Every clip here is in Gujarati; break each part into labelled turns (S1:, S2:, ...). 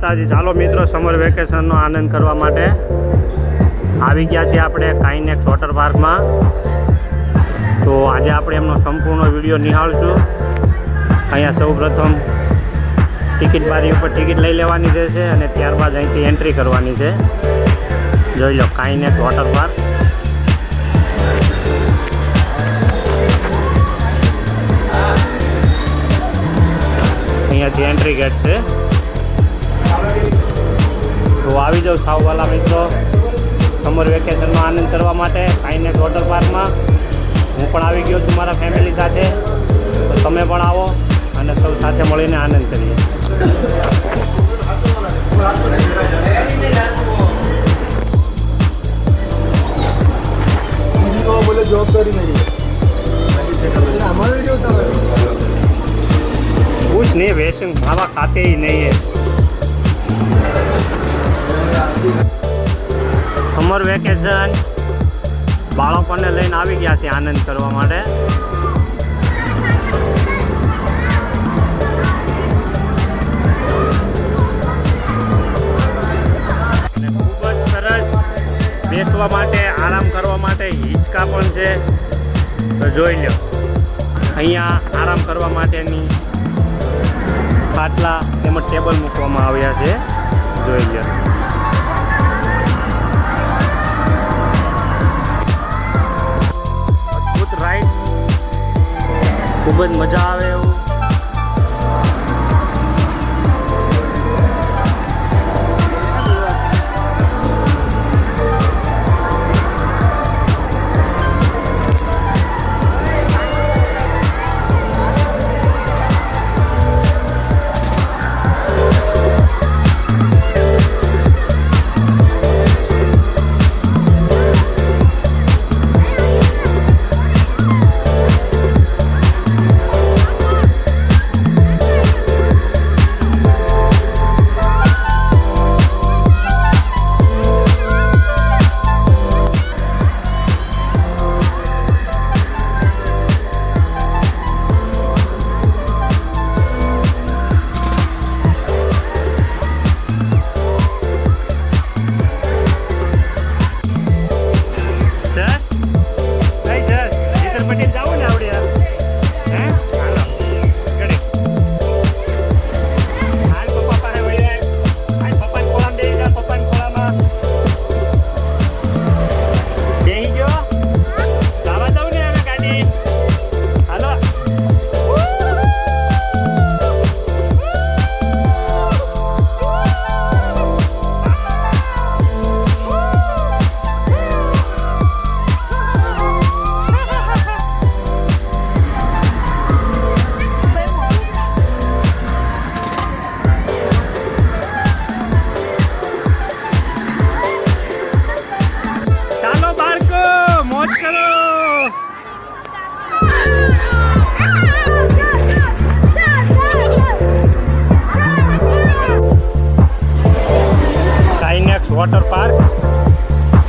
S1: માતાજી। ચાલો મિત્રો, સમર વેકેશનનો આનંદ કરવા માટે આવી ગયા છીએ આપણે કાઇનેક્સ વોટર પાર્કમાં। તો આજે આપણે એમનો સંપૂર્ણ વિડીયો નિહાળશું। અહીંયા સૌ પ્રથમ ટિકિટ બારી ઉપર ટિકિટ લઈ લેવાની રહેશે અને ત્યારબાદ અહીંથી એન્ટ્રી કરવાની છે। જોઈ લો, કાઇનેક્સ વોટર પાર્ક। અહીંયાથી એન્ટ્રી ગેટ છે। તો આવી જાઓ સાવ વાલા મિત્રો, સમર વેકેશનનો આનંદ કરવા માટે કાઇનેક્સ વોટર પાર્કમાં। હું પણ આવી ગયો છું મારા ફેમિલી સાથે, તો તમે પણ આવો અને સૌ સાથે મળીને આનંદ કરીએ। कुछ नहीं, वैसे भावा खाते ही नहीं है। समर वेकेशन બાળકોને લઈને આવી ગયા છે આનંદ કરવા માટે। અને ખૂબ જ સરસ બેસવા માટે, આરામ કરવા માટે હિંચકા પણ છે। તો જોઈ લો, અહીંયા આરામ કરવા માટેની ખાટલા તેમજ ટેબલ મૂકવામાં આવ્યા છે। જોઈ લો, અદ્ભુત રાઈડ, ખૂબ જ મજા આવે એવું। વોટર પાર્ક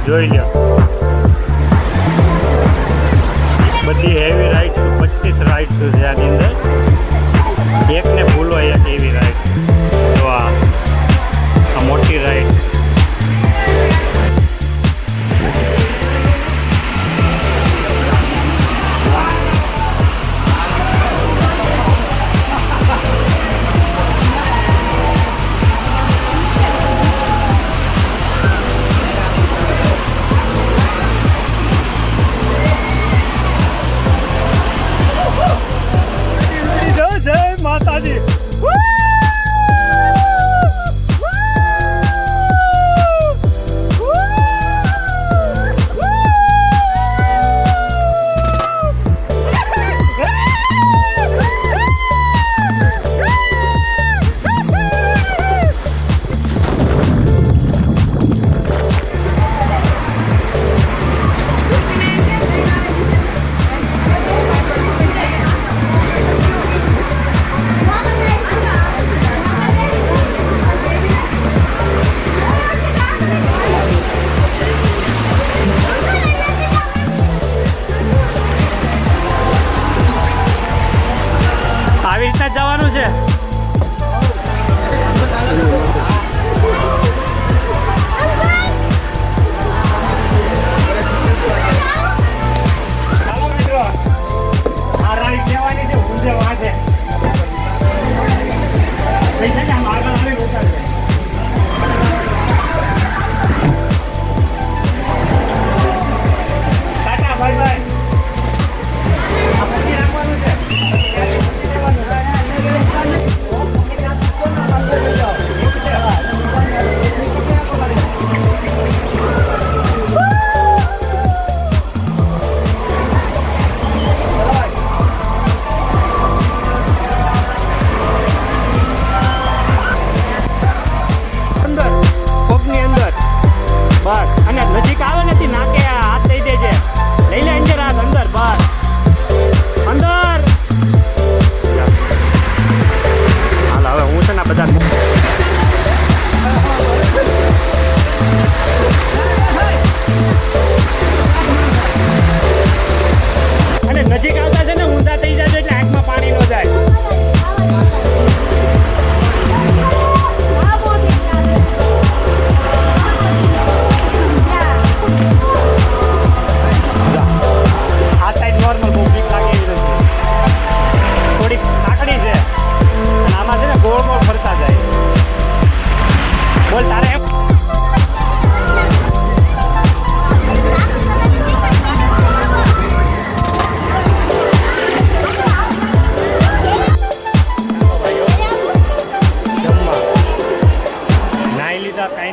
S1: જોઈ લો, બધી હેવી રાઇડ્સ, 25 રાઇડ્સ છે આની અંદર। એકને ભૂલો એક એવી રાઇડ। તો આ મોટી રાઇડ,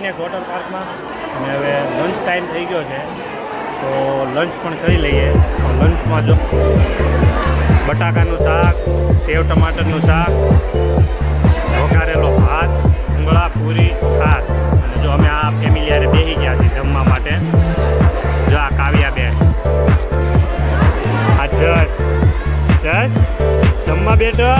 S1: કાઇનેક્સ વોટર પાર્કમાં. અને હવે લંચ ટાઈમ થઈ ગયો છે તો લંચ પણ કરી લઈએ. લંચમાં જો બટાકાનું શાક, સેવ ટમાટરનું શાક, વઘારેલો ભાત, ઉંગળા, પૂરી, છાશ. અને જો અમે આ ફેમિલી યારે બેસી ગયા છીએ જમવા માટે. જો આ કાવ્યાબેન, આ જસ જમવા બેઠો.